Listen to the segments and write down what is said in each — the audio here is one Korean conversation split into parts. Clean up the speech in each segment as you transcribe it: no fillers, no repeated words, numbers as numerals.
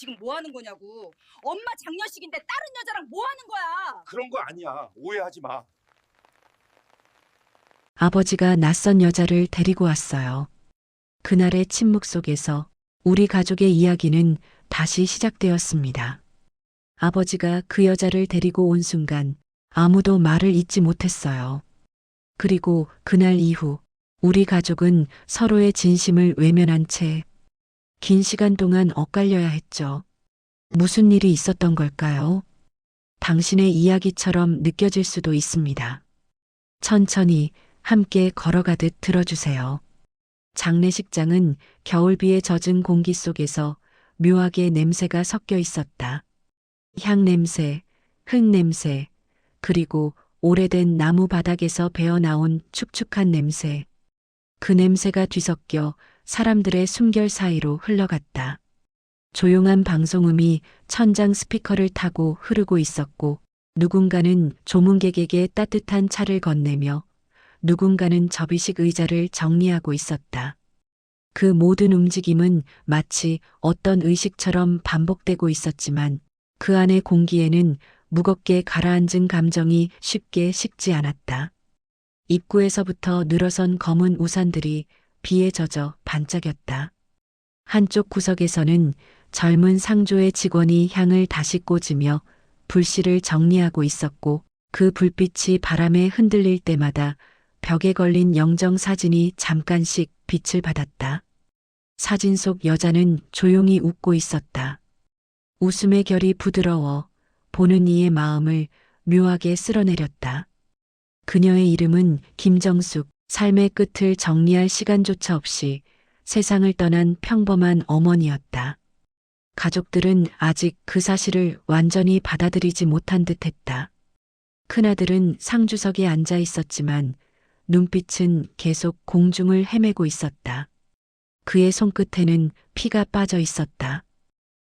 지금 뭐 하는 거냐고. 엄마 장례식인데 다른 여자랑 뭐 하는 거야? 그런 거 아니야. 오해하지 마. 아버지가 낯선 여자를 데리고 왔어요. 그날의 침묵 속에서 우리 가족의 이야기는 다시 시작되었습니다. 아버지가 그 여자를 데리고 온 순간 아무도 말을 잇지 못했어요. 그리고 그날 이후 우리 가족은 서로의 진심을 외면한 채 긴 시간 동안 엇갈려야 했죠. 무슨 일이 있었던 걸까요? 당신의 이야기처럼 느껴질 수도 있습니다. 천천히 함께 걸어가듯 들어주세요. 장례식장은 겨울비에 젖은 공기 속에서 묘하게 냄새가 섞여 있었다. 향 냄새, 흙 냄새, 그리고 오래된 나무 바닥에서 배어나온 축축한 냄새. 그 냄새가 뒤섞여 사람들의 숨결 사이로 흘러갔다. 조용한 방송음이 천장 스피커를 타고 흐르고 있었고, 누군가는 조문객에게 따뜻한 차를 건네며 누군가는 접이식 의자를 정리하고 있었다. 그 모든 움직임은 마치 어떤 의식처럼 반복되고 있었지만 그 안의 공기에는 무겁게 가라앉은 감정이 쉽게 식지 않았다. 입구에서부터 늘어선 검은 우산들이 비에 젖어 반짝였다. 한쪽 구석에서는 젊은 상조의 직원이 향을 다시 꽂으며 불씨를 정리하고 있었고 그 불빛이 바람에 흔들릴 때마다 벽에 걸린 영정 사진이 잠깐씩 빛을 받았다. 사진 속 여자는 조용히 웃고 있었다. 웃음의 결이 부드러워 보는 이의 마음을 묘하게 쓸어내렸다. 그녀의 이름은 김정숙, 삶의 끝을 정리할 시간조차 없이 세상을 떠난 평범한 어머니였다. 가족들은 아직 그 사실을 완전히 받아들이지 못한 듯 했다. 큰아들은 상주석에 앉아 있었지만 눈빛은 계속 공중을 헤매고 있었다. 그의 손끝에는 피가 빠져 있었다.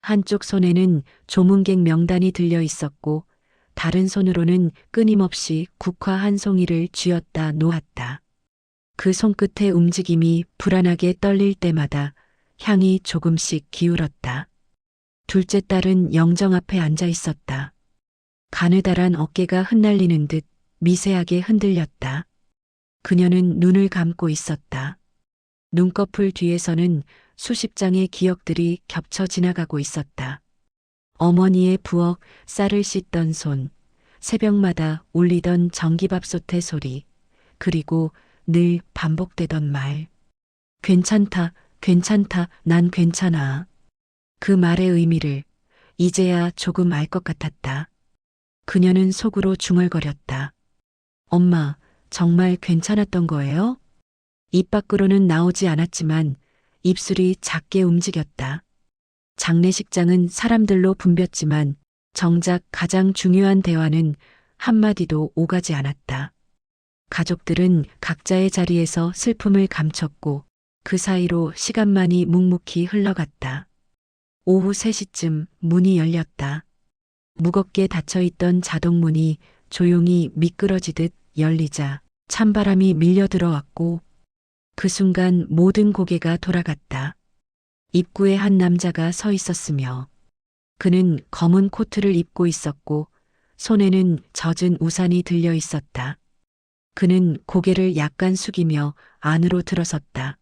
한쪽 손에는 조문객 명단이 들려 있었고 다른 손으로는 끊임없이 국화 한 송이를 쥐었다 놓았다. 그 손끝의 움직임이 불안하게 떨릴 때마다 향이 조금씩 기울었다. 둘째 딸은 영정 앞에 앉아 있었다. 가느다란 어깨가 흩날리는 듯 미세하게 흔들렸다. 그녀는 눈을 감고 있었다. 눈꺼풀 뒤에서는 수십 장의 기억들이 겹쳐 지나가고 있었다. 어머니의 부엌 쌀을 씻던 손, 새벽마다 울리던 전기밥솥의 소리, 그리고 늘 반복되던 말. 괜찮다, 괜찮다, 난 괜찮아. 그 말의 의미를 이제야 조금 알 것 같았다. 그녀는 속으로 중얼거렸다. 엄마, 정말 괜찮았던 거예요? 입 밖으로는 나오지 않았지만 입술이 작게 움직였다. 장례식장은 사람들로 붐볐지만 정작 가장 중요한 대화는 한마디도 오가지 않았다. 가족들은 각자의 자리에서 슬픔을 감췄고 그 사이로 시간만이 묵묵히 흘러갔다. 오후 3시쯤 문이 열렸다. 무겁게 닫혀있던 자동문이 조용히 미끄러지듯 열리자 찬바람이 밀려 들어왔고 그 순간 모든 고개가 돌아갔다. 입구에 한 남자가 서 있었으며 그는 검은 코트를 입고 있었고 손에는 젖은 우산이 들려 있었다. 그는 고개를 약간 숙이며 안으로 들어섰다.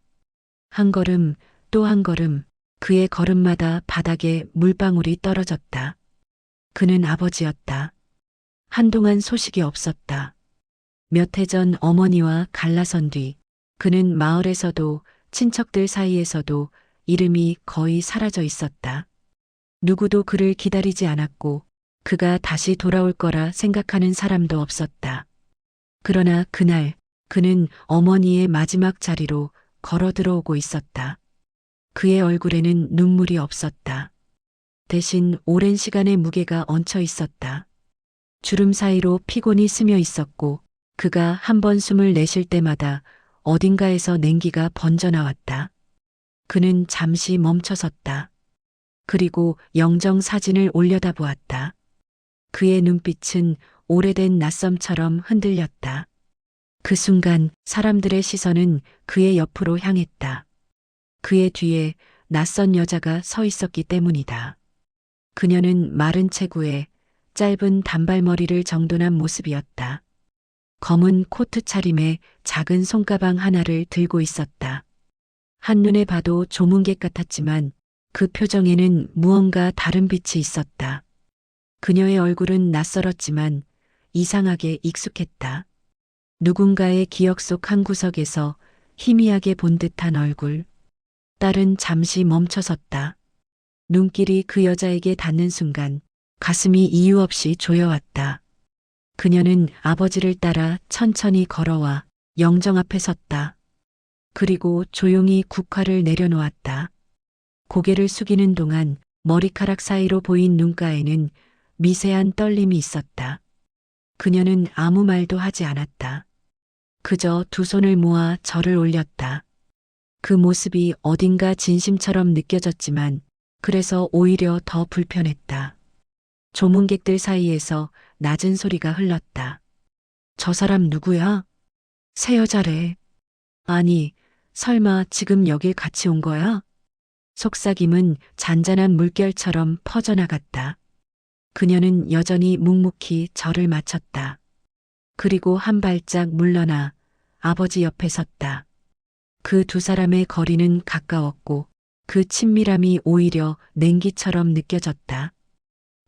한 걸음 또 한 걸음 그의 걸음마다 바닥에 물방울이 떨어졌다. 그는 아버지였다. 한동안 소식이 없었다. 몇 해 전 어머니와 갈라선 뒤 그는 마을에서도 친척들 사이에서도 이름이 거의 사라져 있었다. 누구도 그를 기다리지 않았고 그가 다시 돌아올 거라 생각하는 사람도 없었다. 그러나 그날 그는 어머니의 마지막 자리로 걸어 들어오고 있었다. 그의 얼굴에는 눈물이 없었다. 대신 오랜 시간의 무게가 얹혀 있었다. 주름 사이로 피곤이 스며 있었고 그가 한 번 숨을 내쉴 때마다 어딘가에서 냉기가 번져 나왔다. 그는 잠시 멈춰섰다. 그리고 영정 사진을 올려다보았다. 그의 눈빛은 오래된 낯섦처럼 흔들렸다. 그 순간 사람들의 시선은 그의 옆으로 향했다. 그의 뒤에 낯선 여자가 서 있었기 때문이다. 그녀는 마른 체구에 짧은 단발머리를 정돈한 모습이었다. 검은 코트 차림에 작은 손가방 하나를 들고 있었다. 한눈에 봐도 조문객 같았지만 그 표정에는 무언가 다른 빛이 있었다. 그녀의 얼굴은 낯설었지만 이상하게 익숙했다. 누군가의 기억 속 한 구석에서 희미하게 본 듯한 얼굴. 딸은 잠시 멈춰섰다. 눈길이 그 여자에게 닿는 순간 가슴이 이유 없이 조여왔다. 그녀는 아버지를 따라 천천히 걸어와 영정 앞에 섰다. 그리고 조용히 국화를 내려놓았다. 고개를 숙이는 동안 머리카락 사이로 보인 눈가에는 미세한 떨림이 있었다. 그녀는 아무 말도 하지 않았다. 그저 두 손을 모아 절을 올렸다. 그 모습이 어딘가 진심처럼 느껴졌지만 그래서 오히려 더 불편했다. 조문객들 사이에서 낮은 소리가 흘렀다. 저 사람 누구야? 새 여자래. 아니, 설마 지금 여길 같이 온 거야? 속삭임은 잔잔한 물결처럼 퍼져나갔다. 그녀는 여전히 묵묵히 절을 마쳤다. 그리고 한 발짝 물러나 아버지 옆에 섰다. 그 두 사람의 거리는 가까웠고 그 친밀함이 오히려 냉기처럼 느껴졌다.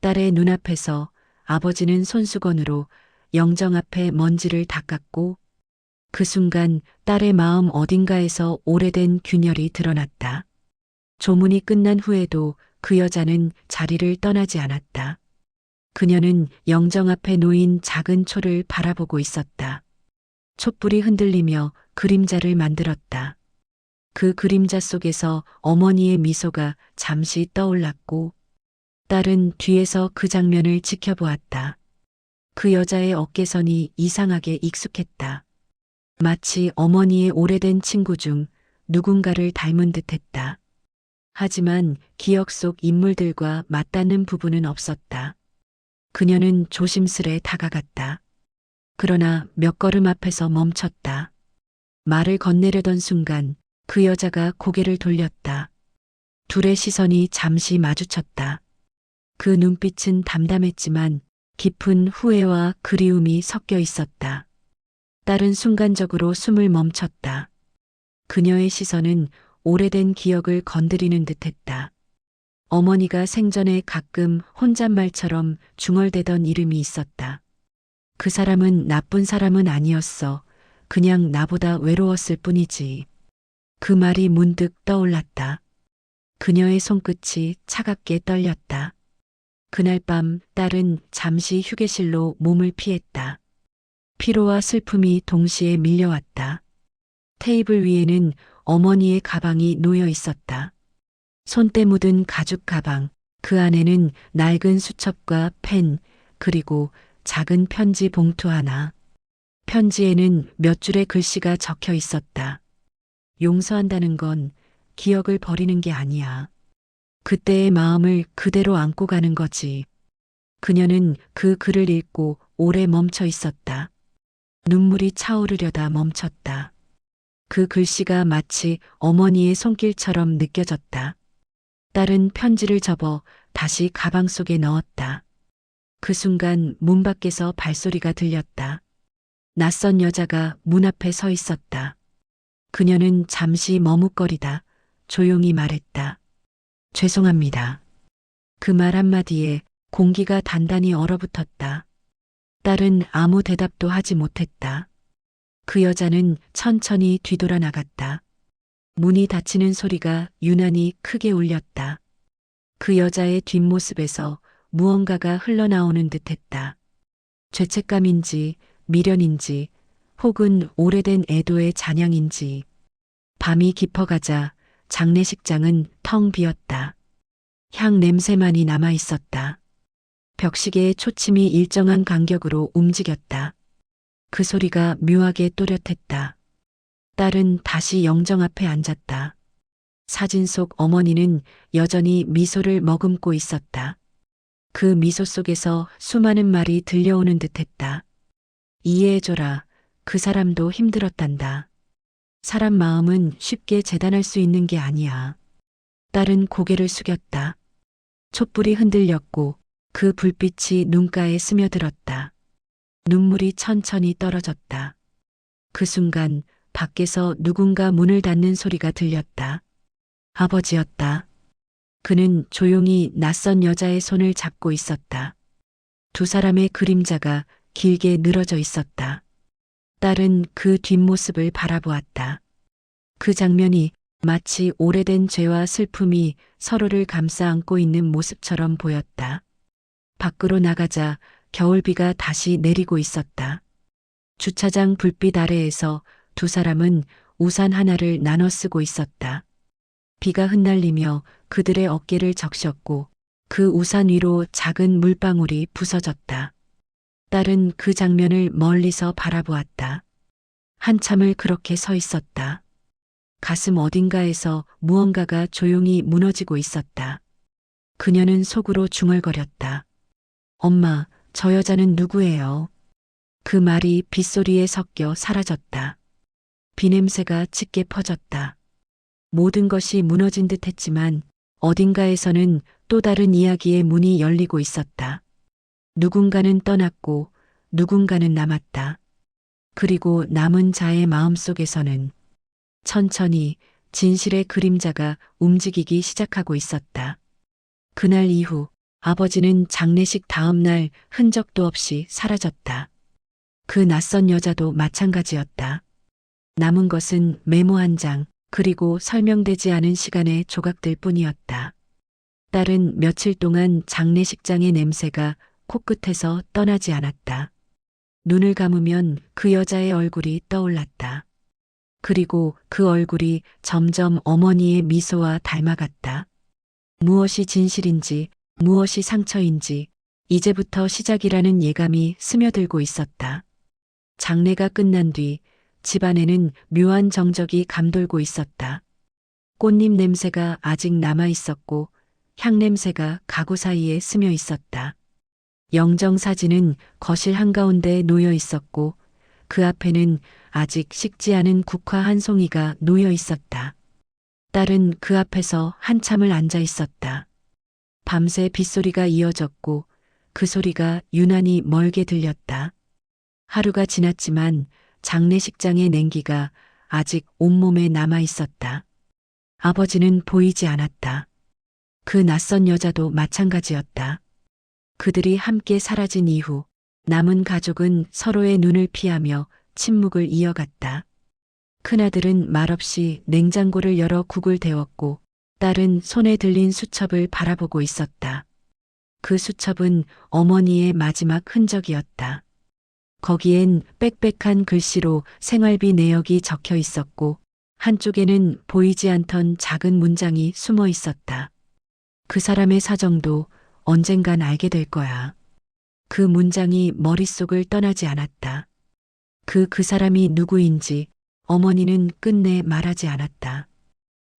딸의 눈앞에서 아버지는 손수건으로 영정 앞에 먼지를 닦았고 그 순간 딸의 마음 어딘가에서 오래된 균열이 드러났다. 조문이 끝난 후에도 그 여자는 자리를 떠나지 않았다. 그녀는 영정 앞에 놓인 작은 초를 바라보고 있었다. 촛불이 흔들리며 그림자를 만들었다. 그 그림자 속에서 어머니의 미소가 잠시 떠올랐고 딸은 뒤에서 그 장면을 지켜보았다. 그 여자의 어깨선이 이상하게 익숙했다. 마치 어머니의 오래된 친구 중 누군가를 닮은 듯했다. 하지만 기억 속 인물들과 맞닿는 부분은 없었다. 그녀는 조심스레 다가갔다. 그러나 몇 걸음 앞에서 멈췄다. 말을 건네려던 순간 그 여자가 고개를 돌렸다. 둘의 시선이 잠시 마주쳤다. 그 눈빛은 담담했지만 깊은 후회와 그리움이 섞여 있었다. 딸은 순간적으로 숨을 멈췄다. 그녀의 시선은 오래된 기억을 건드리는 듯했다. 어머니가 생전에 가끔 혼잣말처럼 중얼대던 이름이 있었다. 그 사람은 나쁜 사람은 아니었어. 그냥 나보다 외로웠을 뿐이지. 그 말이 문득 떠올랐다. 그녀의 손끝이 차갑게 떨렸다. 그날 밤 딸은 잠시 휴게실로 몸을 피했다. 피로와 슬픔이 동시에 밀려왔다. 테이블 위에는 어머니의 가방이 놓여 있었다. 손때 묻은 가죽 가방, 그 안에는 낡은 수첩과 펜, 그리고 작은 편지 봉투 하나. 편지에는 몇 줄의 글씨가 적혀 있었다. 용서한다는 건 기억을 버리는 게 아니야. 그때의 마음을 그대로 안고 가는 거지. 그녀는 그 글을 읽고 오래 멈춰 있었다. 눈물이 차오르려다 멈췄다. 그 글씨가 마치 어머니의 손길처럼 느껴졌다. 딸은 편지를 접어 다시 가방 속에 넣었다. 그 순간 문 밖에서 발소리가 들렸다. 낯선 여자가 문 앞에 서 있었다. 그녀는 잠시 머뭇거리다 조용히 말했다. 죄송합니다. 그 말 한마디에 공기가 단단히 얼어붙었다. 딸은 아무 대답도 하지 못했다. 그 여자는 천천히 뒤돌아 나갔다. 문이 닫히는 소리가 유난히 크게 울렸다. 그 여자의 뒷모습에서 무언가가 흘러나오는 듯했다. 죄책감인지 미련인지 혹은 오래된 애도의 잔향인지. 밤이 깊어가자 장례식장은 텅 비었다. 향 냄새만이 남아 있었다. 벽시계의 초침이 일정한 간격으로 움직였다. 그 소리가 묘하게 또렷했다. 딸은 다시 영정 앞에 앉았다. 사진 속 어머니는 여전히 미소를 머금고 있었다. 그 미소 속에서 수많은 말이 들려오는 듯했다. 이해해줘라. 그 사람도 힘들었단다. 사람 마음은 쉽게 재단할 수 있는 게 아니야. 딸은 고개를 숙였다. 촛불이 흔들렸고 그 불빛이 눈가에 스며들었다. 눈물이 천천히 떨어졌다. 그 순간 밖에서 누군가 문을 닫는 소리가 들렸다. 아버지였다. 그는 조용히 낯선 여자의 손을 잡고 있었다. 두 사람의 그림자가 길게 늘어져 있었다. 딸은 그 뒷모습을 바라보았다. 그 장면이 마치 오래된 죄와 슬픔이 서로를 감싸 안고 있는 모습처럼 보였다. 밖으로 나가자 겨울비가 다시 내리고 있었다. 주차장 불빛 아래에서 두 사람은 우산 하나를 나눠 쓰고 있었다. 비가 흩날리며 그들의 어깨를 적셨고 그 우산 위로 작은 물방울이 부서졌다. 딸은 그 장면을 멀리서 바라보았다. 한참을 그렇게 서 있었다. 가슴 어딘가에서 무언가가 조용히 무너지고 있었다. 그녀는 속으로 중얼거렸다. 엄마, 저 여자는 누구예요? 그 말이 빗소리에 섞여 사라졌다. 비냄새가 짙게 퍼졌다. 모든 것이 무너진 듯 했지만 어딘가에서는 또 다른 이야기의 문이 열리고 있었다. 누군가는 떠났고 누군가는 남았다. 그리고 남은 자의 마음속에서는 천천히 진실의 그림자가 움직이기 시작하고 있었다. 그날 이후 아버지는 장례식 다음 날 흔적도 없이 사라졌다. 그 낯선 여자도 마찬가지였다. 남은 것은 메모 한 장, 그리고 설명되지 않은 시간의 조각들 뿐이었다. 딸은 며칠 동안 장례식장의 냄새가 코끝에서 떠나지 않았다. 눈을 감으면 그 여자의 얼굴이 떠올랐다. 그리고 그 얼굴이 점점 어머니의 미소와 닮아갔다. 무엇이 진실인지, 무엇이 상처인지, 이제부터 시작이라는 예감이 스며들고 있었다. 장례가 끝난 뒤 집안에는 묘한 정적이 감돌고 있었다. 꽃잎 냄새가 아직 남아 있었고 향 냄새가 가구 사이에 스며 있었다. 영정 사진은 거실 한가운데에 놓여 있었고 그 앞에는 아직 식지 않은 국화 한 송이가 놓여 있었다. 딸은 그 앞에서 한참을 앉아 있었다. 밤새 빗소리가 이어졌고 그 소리가 유난히 멀게 들렸다. 하루가 지났지만 장례식장의 냉기가 아직 온몸에 남아 있었다. 아버지는 보이지 않았다. 그 낯선 여자도 마찬가지였다. 그들이 함께 사라진 이후 남은 가족은 서로의 눈을 피하며 침묵을 이어갔다. 큰아들은 말없이 냉장고를 열어 국을 데웠고 딸은 손에 들린 수첩을 바라보고 있었다. 그 수첩은 어머니의 마지막 흔적이었다. 거기엔 빽빽한 글씨로 생활비 내역이 적혀 있었고 한쪽에는 보이지 않던 작은 문장이 숨어 있었다. 그 사람의 사정도 언젠간 알게 될 거야. 그 문장이 머릿속을 떠나지 않았다. 그 사람이 누구인지 어머니는 끝내 말하지 않았다.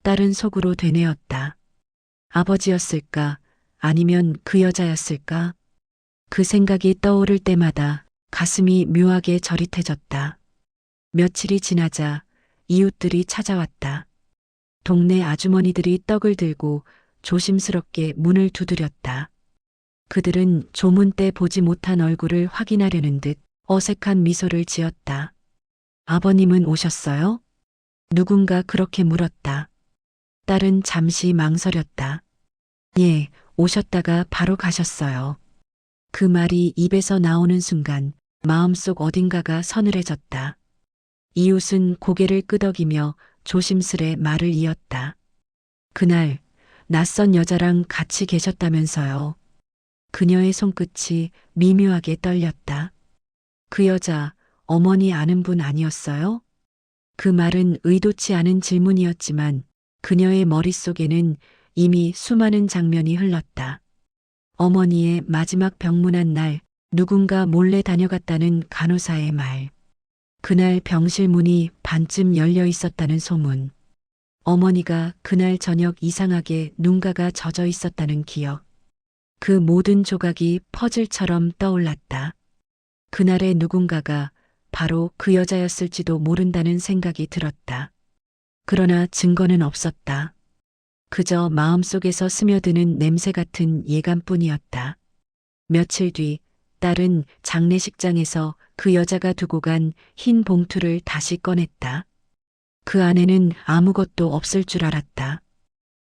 딸은 속으로 되뇌었다. 아버지였을까? 아니면 그 여자였을까? 그 생각이 떠오를 때마다 가슴이 묘하게 저릿해졌다. 며칠이 지나자 이웃들이 찾아왔다. 동네 아주머니들이 떡을 들고 조심스럽게 문을 두드렸다. 그들은 조문 때 보지 못한 얼굴을 확인하려는 듯 어색한 미소를 지었다. 아버님은 오셨어요? 누군가 그렇게 물었다. 딸은 잠시 망설였다. 예, 오셨다가 바로 가셨어요. 그 말이 입에서 나오는 순간 마음속 어딘가가 서늘해졌다. 이웃은 고개를 끄덕이며 조심스레 말을 이었다. 그날 낯선 여자랑 같이 계셨다면서요. 그녀의 손끝이 미묘하게 떨렸다. 그 여자 어머니 아는 분 아니었어요? 그 말은 의도치 않은 질문이었지만 그녀의 머릿속에는 이미 수많은 장면이 흘렀다. 어머니의 마지막 병문안 날 누군가 몰래 다녀갔다는 간호사의 말. 그날 병실 문이 반쯤 열려 있었다는 소문. 어머니가 그날 저녁 이상하게 눈가가 젖어 있었다는 기억. 그 모든 조각이 퍼즐처럼 떠올랐다. 그날의 누군가가 바로 그 여자였을지도 모른다는 생각이 들었다. 그러나 증거는 없었다. 그저 마음속에서 스며드는 냄새 같은 예감뿐이었다. 며칠 뒤 딸은 장례식장에서 그 여자가 두고 간 흰 봉투를 다시 꺼냈다. 그 안에는 아무것도 없을 줄 알았다.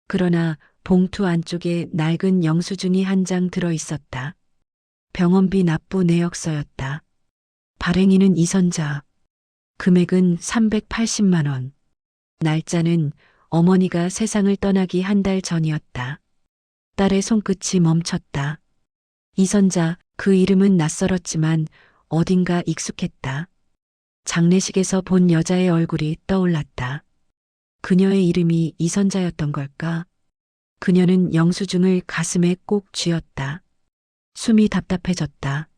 그러나 봉투 안쪽에 낡은 영수증이 한 장 들어 있었다. 병원비 납부 내역서였다. 발행인은 이선자. 금액은 380만 원. 날짜는 어머니가 세상을 떠나기 한 달 전이었다. 딸의 손끝이 멈췄다. 이선자, 그 이름은 낯설었지만 어딘가 익숙했다. 장례식에서 본 여자의 얼굴이 떠올랐다. 그녀의 이름이 이선자였던 걸까? 그녀는 영수증을 가슴에 꼭 쥐었다. 숨이 답답해졌다.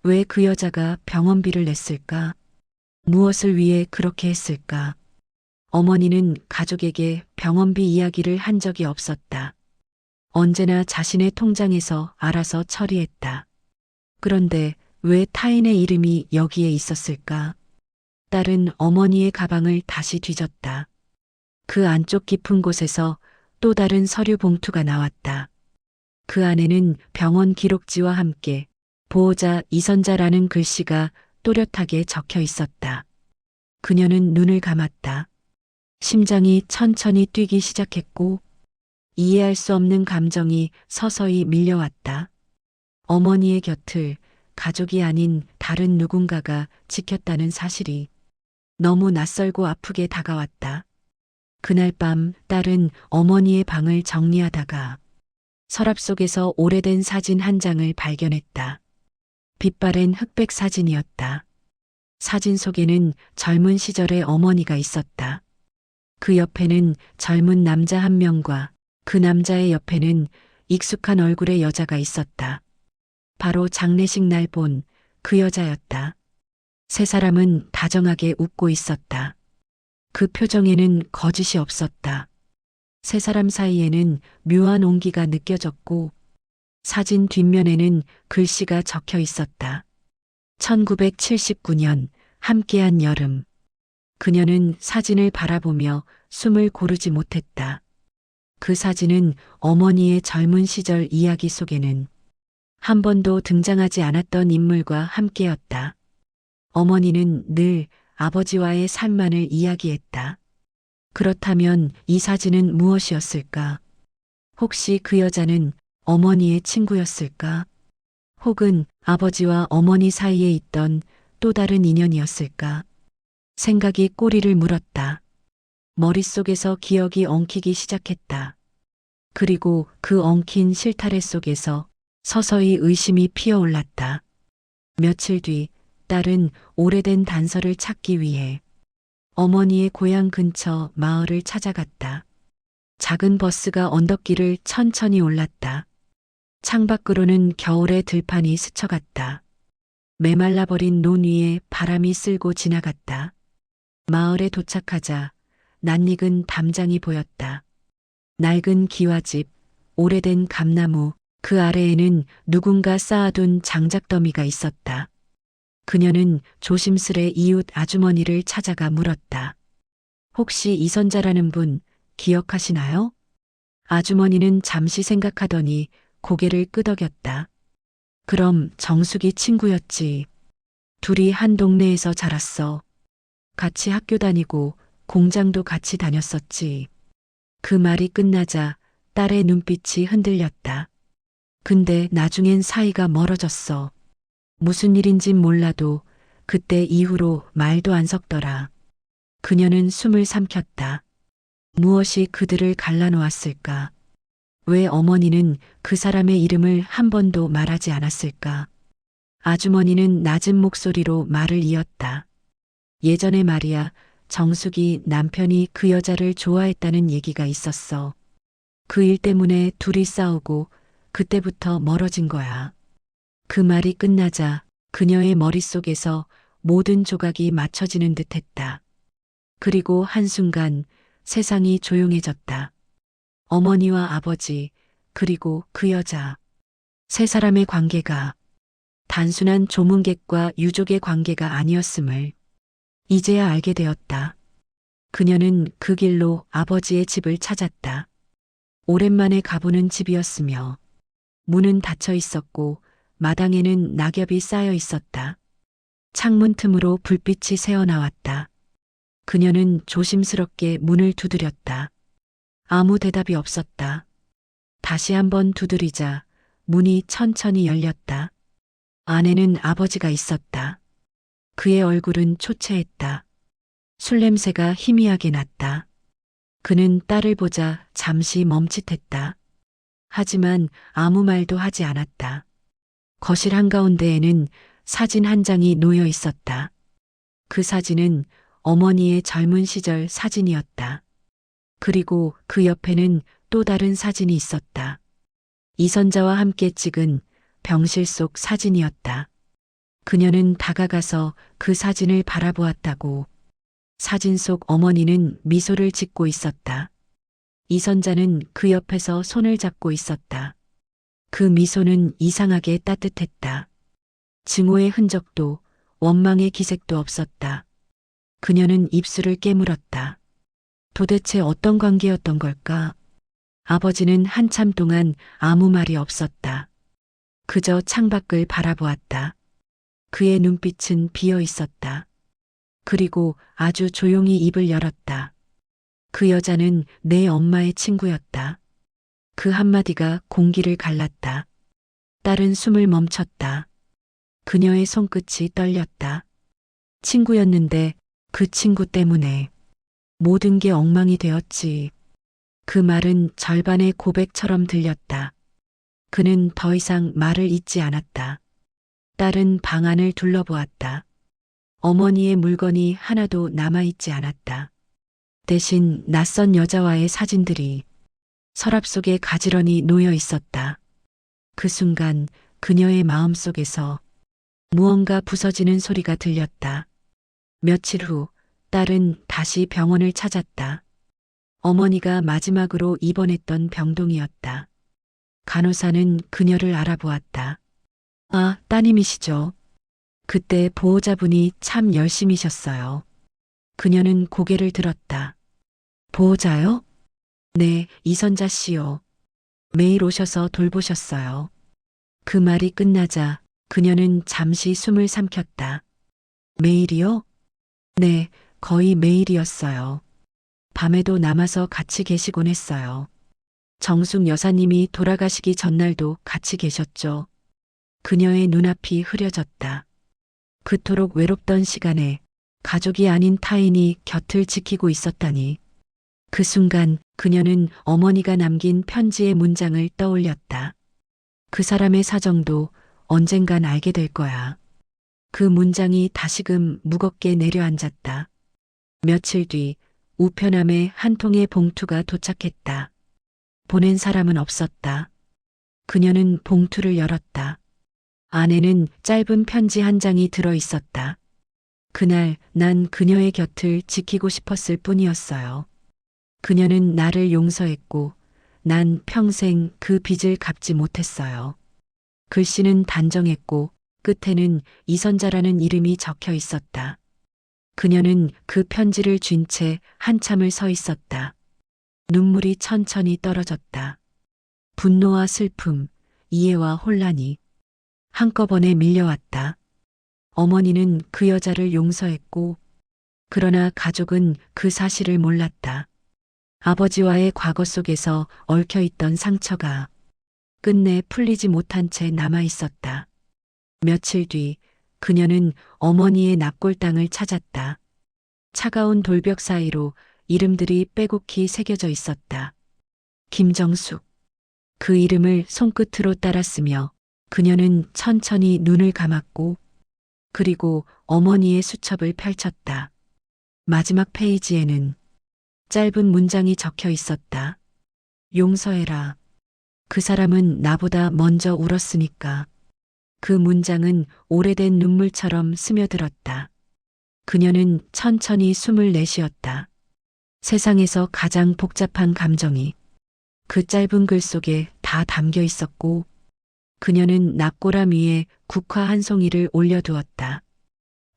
왜 그 여자가 병원비를 냈을까? 무엇을 위해 그렇게 했을까? 어머니는 가족에게 병원비 이야기를 한 적이 없었다. 언제나 자신의 통장에서 알아서 처리했다. 그런데 왜 타인의 이름이 여기에 있었을까? 딸은 어머니의 가방을 다시 뒤졌다. 그 안쪽 깊은 곳에서 또 다른 서류 봉투가 나왔다. 그 안에는 병원 기록지와 함께 보호자 이선자라는 글씨가 또렷하게 적혀 있었다. 그녀는 눈을 감았다. 심장이 천천히 뛰기 시작했고 이해할 수 없는 감정이 서서히 밀려왔다. 어머니의 곁을 가족이 아닌 다른 누군가가 지켰다는 사실이 너무 낯설고 아프게 다가왔다. 그날 밤 딸은 어머니의 방을 정리하다가 서랍 속에서 오래된 사진 한 장을 발견했다. 빛바랜 흑백 사진이었다. 사진 속에는 젊은 시절의 어머니가 있었다. 그 옆에는 젊은 남자 한 명과 그 남자의 옆에는 익숙한 얼굴의 여자가 있었다. 바로 장례식 날 본 그 여자였다. 세 사람은 다정하게 웃고 있었다. 그 표정에는 거짓이 없었다. 세 사람 사이에는 묘한 온기가 느껴졌고 사진 뒷면에는 글씨가 적혀 있었다. 1979년 함께한 여름. 그녀는 사진을 바라보며 숨을 고르지 못했다. 그 사진은 어머니의 젊은 시절 이야기 속에는 한 번도 등장하지 않았던 인물과 함께였다. 어머니는 늘 아버지와의 삶만을 이야기했다. 그렇다면 이 사진은 무엇이었을까? 혹시 그 여자는 어머니의 친구였을까? 혹은 아버지와 어머니 사이에 있던 또 다른 인연이었을까? 생각이 꼬리를 물었다. 머릿속에서 기억이 엉키기 시작했다. 그리고 그 엉킨 실타래 속에서 서서히 의심이 피어올랐다. 며칠 뒤 딸은 오래된 단서를 찾기 위해 어머니의 고향 근처 마을을 찾아갔다. 작은 버스가 언덕길을 천천히 올랐다. 창밖으로는 겨울의 들판이 스쳐갔다. 메말라버린 논 위에 바람이 쓸고 지나갔다. 마을에 도착하자 낯익은 담장이 보였다. 낡은 기와집, 오래된 감나무, 그 아래에는 누군가 쌓아둔 장작더미가 있었다. 그녀는 조심스레 이웃 아주머니를 찾아가 물었다. 혹시 이선자라는 분 기억하시나요? 아주머니는 잠시 생각하더니 고개를 끄덕였다. 그럼 정숙이 친구였지. 둘이 한 동네에서 자랐어. 같이 학교 다니고 공장도 같이 다녔었지. 그 말이 끝나자 딸의 눈빛이 흔들렸다. 근데 나중엔 사이가 멀어졌어. 무슨 일인진 몰라도 그때 이후로 말도 안 섞더라. 그녀는 숨을 삼켰다. 무엇이 그들을 갈라놓았을까? 왜 어머니는 그 사람의 이름을 한 번도 말하지 않았을까? 아주머니는 낮은 목소리로 말을 이었다. 예전에 말이야, 정숙이 남편이 그 여자를 좋아했다는 얘기가 있었어. 그 일 때문에 둘이 싸우고 그때부터 멀어진 거야. 그 말이 끝나자 그녀의 머릿속에서 모든 조각이 맞춰지는 듯 했다. 그리고 한순간 세상이 조용해졌다. 어머니와 아버지, 그리고 그 여자. 세 사람의 관계가 단순한 조문객과 유족의 관계가 아니었음을 이제야 알게 되었다. 그녀는 그 길로 아버지의 집을 찾았다. 오랜만에 가보는 집이었으며 문은 닫혀 있었고 마당에는 낙엽이 쌓여 있었다. 창문 틈으로 불빛이 새어나왔다. 그녀는 조심스럽게 문을 두드렸다. 아무 대답이 없었다. 다시 한번 두드리자 문이 천천히 열렸다. 안에는 아버지가 있었다. 그의 얼굴은 초췌했다. 술 냄새가 희미하게 났다. 그는 딸을 보자 잠시 멈칫했다. 하지만 아무 말도 하지 않았다. 거실 한가운데에는 사진 한 장이 놓여 있었다. 그 사진은 어머니의 젊은 시절 사진이었다. 그리고 그 옆에는 또 다른 사진이 있었다. 이선자와 함께 찍은 병실 속 사진이었다. 그녀는 다가가서 그 사진을 바라보았다고. 사진 속 어머니는 미소를 짓고 있었다. 이선자는 그 옆에서 손을 잡고 있었다. 그 미소는 이상하게 따뜻했다. 증오의 흔적도 원망의 기색도 없었다. 그녀는 입술을 깨물었다. 도대체 어떤 관계였던 걸까? 아버지는 한참 동안 아무 말이 없었다. 그저 창밖을 바라보았다. 그의 눈빛은 비어 있었다. 그리고 아주 조용히 입을 열었다. 그 여자는 내 엄마의 친구였다. 그 한마디가 공기를 갈랐다. 딸은 숨을 멈췄다. 그녀의 손끝이 떨렸다. 친구였는데 그 친구 때문에 모든 게 엉망이 되었지. 그 말은 절반의 고백처럼 들렸다. 그는 더 이상 말을 잇지 않았다. 딸은 방 안을 둘러보았다. 어머니의 물건이 하나도 남아있지 않았다. 대신 낯선 여자와의 사진들이 서랍 속에 가지런히 놓여 있었다. 그 순간 그녀의 마음속에서 무언가 부서지는 소리가 들렸다. 며칠 후 딸은 다시 병원을 찾았다. 어머니가 마지막으로 입원했던 병동이었다. 간호사는 그녀를 알아보았다. 아, 따님이시죠? 그때 보호자분이 참 열심히셨어요. 그녀는 고개를 들었다. 보호자요? 네, 이선자 씨요. 매일 오셔서 돌보셨어요. 그 말이 끝나자 그녀는 잠시 숨을 삼켰다. 매일이요? 네, 거의 매일이었어요. 밤에도 남아서 같이 계시곤 했어요. 정숙 여사님이 돌아가시기 전날도 같이 계셨죠. 그녀의 눈앞이 흐려졌다. 그토록 외롭던 시간에 가족이 아닌 타인이 곁을 지키고 있었다니. 그 순간 그녀는 어머니가 남긴 편지의 문장을 떠올렸다. 그 사람의 사정도 언젠간 알게 될 거야. 그 문장이 다시금 무겁게 내려앉았다. 며칠 뒤 우편함에 한 통의 봉투가 도착했다. 보낸 사람은 없었다. 그녀는 봉투를 열었다. 안에는 짧은 편지 한 장이 들어 있었다. 그날 난 그녀의 곁을 지키고 싶었을 뿐이었어요. 그녀는 나를 용서했고 난 평생 그 빚을 갚지 못했어요. 글씨는 단정했고 끝에는 이선자라는 이름이 적혀 있었다. 그녀는 그 편지를 쥔 채 한참을 서 있었다. 눈물이 천천히 떨어졌다. 분노와 슬픔, 이해와 혼란이 한꺼번에 밀려왔다. 어머니는 그 여자를 용서했고, 그러나 가족은 그 사실을 몰랐다. 아버지와의 과거 속에서 얽혀있던 상처가 끝내 풀리지 못한 채 남아 있었다. 며칠 뒤 그녀는 어머니의 납골당을 찾았다. 차가운 돌벽 사이로 이름들이 빼곡히 새겨져 있었다. 김정숙. 그 이름을 손끝으로 따랐으며 그녀는 천천히 눈을 감았고 그리고 어머니의 수첩을 펼쳤다. 마지막 페이지에는 짧은 문장이 적혀 있었다. 용서해라. 그 사람은 나보다 먼저 울었으니까. 그 문장은 오래된 눈물처럼 스며들었다. 그녀는 천천히 숨을 내쉬었다. 세상에서 가장 복잡한 감정이 그 짧은 글 속에 다 담겨 있었고 그녀는 납골함 위에 국화 한 송이를 올려두었다.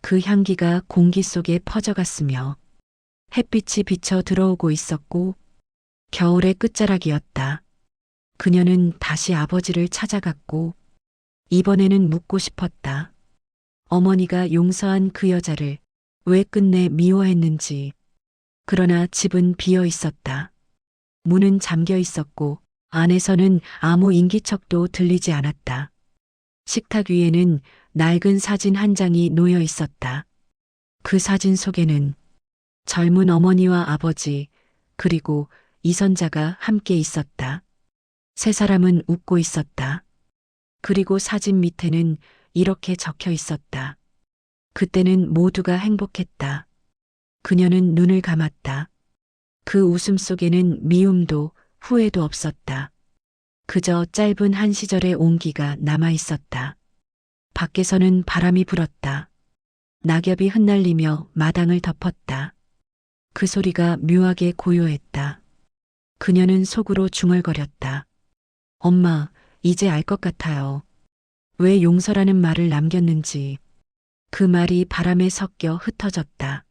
그 향기가 공기 속에 퍼져갔으며 햇빛이 비쳐 들어오고 있었고 겨울의 끝자락이었다. 그녀는 다시 아버지를 찾아갔고 이번에는 묻고 싶었다. 어머니가 용서한 그 여자를 왜 끝내 미워했는지. 그러나 집은 비어 있었다. 문은 잠겨 있었고 안에서는 아무 인기척도 들리지 않았다. 식탁 위에는 낡은 사진 한 장이 놓여 있었다. 그 사진 속에는 젊은 어머니와 아버지 그리고 이선자가 함께 있었다. 세 사람은 웃고 있었다. 그리고 사진 밑에는 이렇게 적혀 있었다. 그때는 모두가 행복했다. 그녀는 눈을 감았다. 그 웃음 속에는 미움도 후회도 없었다. 그저 짧은 한 시절의 온기가 남아 있었다. 밖에서는 바람이 불었다. 낙엽이 흩날리며 마당을 덮었다. 그 소리가 묘하게 고요했다. 그녀는 속으로 중얼거렸다. 엄마, 이제 알 것 같아요. 왜 용서라는 말을 남겼는지. 그 말이 바람에 섞여 흩어졌다.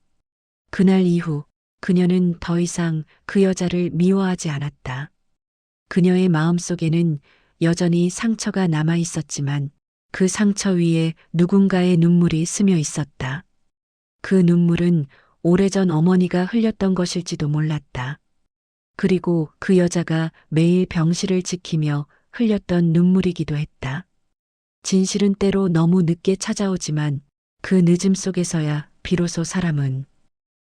그날 이후 그녀는 더 이상 그 여자를 미워하지 않았다. 그녀의 마음속에는 여전히 상처가 남아 있었지만 그 상처 위에 누군가의 눈물이 스며 있었다. 그 눈물은 오래전 어머니가 흘렸던 것일지도 몰랐다. 그리고 그 여자가 매일 병실을 지키며 흘렸던 눈물이기도 했다. 진실은 때로 너무 늦게 찾아오지만 그 늦음 속에서야 비로소 사람은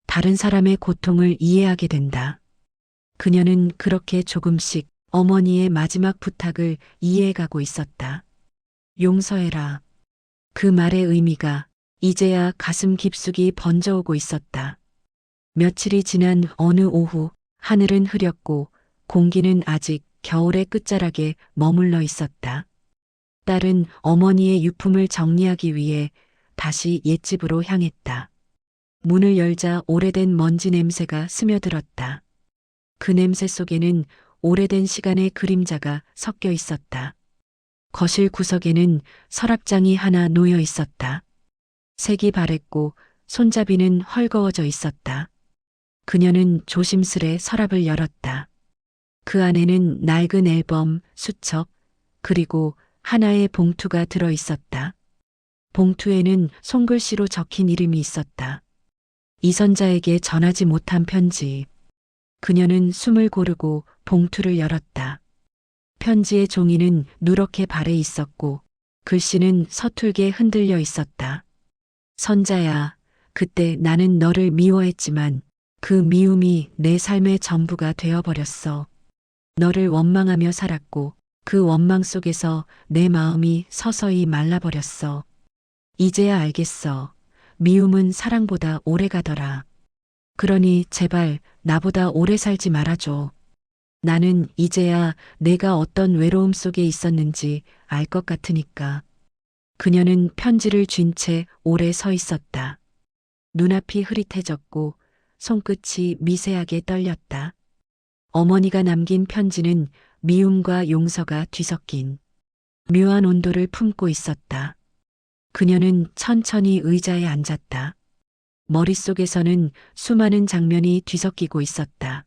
다른 사람의 고통을 이해하게 된다. 그녀는 그렇게 조금씩 어머니의 마지막 부탁을 이해해가고 있었다. 용서해라. 그 말의 의미가 이제야 가슴 깊숙이 번져오고 있었다. 며칠이 지난 어느 오후 하늘은 흐렸고 공기는 아직 겨울의 끝자락에 머물러 있었다. 딸은 어머니의 유품을 정리하기 위해 다시 옛집으로 향했다. 문을 열자 오래된 먼지 냄새가 스며들었다. 그 냄새 속에는 오래된 시간의 그림자가 섞여 있었다. 거실 구석에는 서랍장이 하나 놓여 있었다. 색이 바랬고 손잡이는 헐거워져 있었다. 그녀는 조심스레 서랍을 열었다. 그 안에는 낡은 앨범, 수첩, 그리고 하나의 봉투가 들어 있었다. 봉투에는 손글씨로 적힌 이름이 있었다. 이선자에게 전하지 못한 편지. 그녀는 숨을 고르고 봉투를 열었다. 편지의 종이는 누렇게 발해 있었고 글씨는 서툴게 흔들려 있었다. 선자야, 그때 나는 너를 미워했지만 그 미움이 내 삶의 전부가 되어버렸어. 너를 원망하며 살았고 그 원망 속에서 내 마음이 서서히 말라버렸어. 이제야 알겠어. 미움은 사랑보다 오래 가더라. 그러니 제발 나보다 오래 살지 말아줘. 나는 이제야 내가 어떤 외로움 속에 있었는지 알 것 같으니까. 그녀는 편지를 쥔 채 오래 서 있었다. 눈앞이 흐릿해졌고 손끝이 미세하게 떨렸다. 어머니가 남긴 편지는 미움과 용서가 뒤섞인 묘한 온도를 품고 있었다. 그녀는 천천히 의자에 앉았다. 머릿속에서는 수많은 장면이 뒤섞이고 있었다.